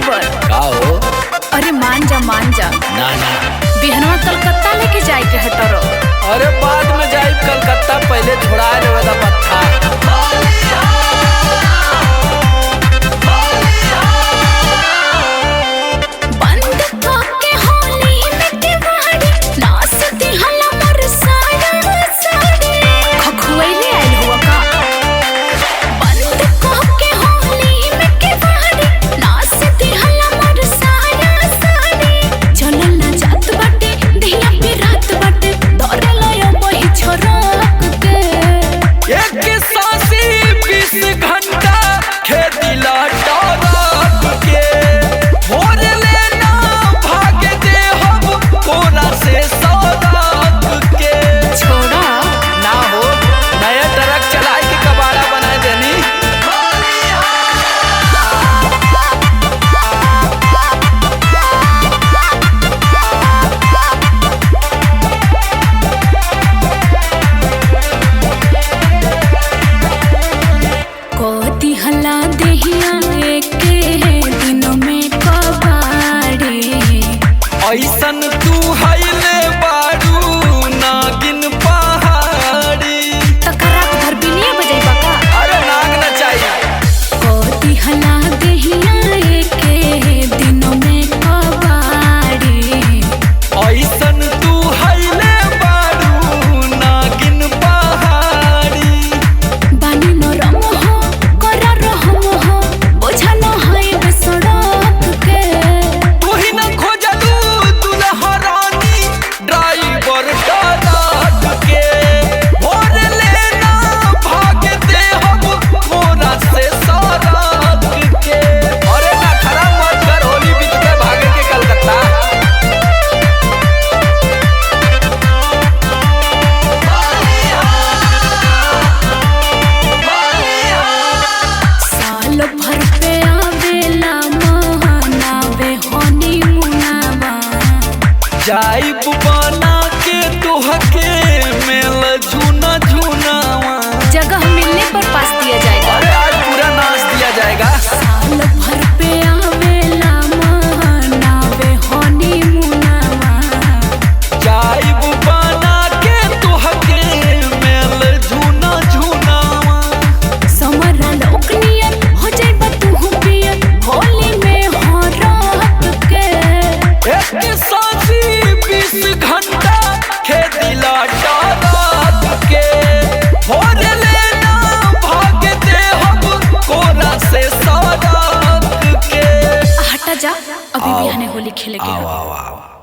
Driver. का हो? अरे मान जा ना ना। बिहनवा कलकत्ता लेके जाए के हटरो। अरे बाद में जाई कलकत्ता, पहले छुड़ा रे वाला पत्था। ऐसन तू हईले बारू नागिन पहाड़ी तकरा घर बिनिया बजेबा का। अरे नाग न चाहिए कोती हला देहिया के दिनों में कबाड़ी। ऐसन तू हईले बारू नागिन पहाड़ी। बानी नरम हो करा रहम हो बोझल है बेसड़क के। तू ही न खोजलू ड्राइवर के भोर लेना भाग दे हम मोरा से सड़क के। अरे ना खराब मत कर, होली बीत के भागे के कलकत्ता। साल भर पे आवेला महानावे होनी मुनावा। जाई बना के तुहके मेल झूना झूनावा। जगह मिलने पर पास दिया जाएगा। अरे आज पूरा नाच दिया जाएगा। साल भर पे आवेला महानावे होनी मुनावा। जाई बना के तुहके मेल झूना झूनावा। समरा लोकनियन हो जाइबा तू पियन होली में हो रात के। एक सांसी 20 घंटा खेदिला रात के। भोर लेना भाग दे हम कोरा से सड़क के। हटा जा, अभी बिहाने होली खेले के। आओ आओ आओ।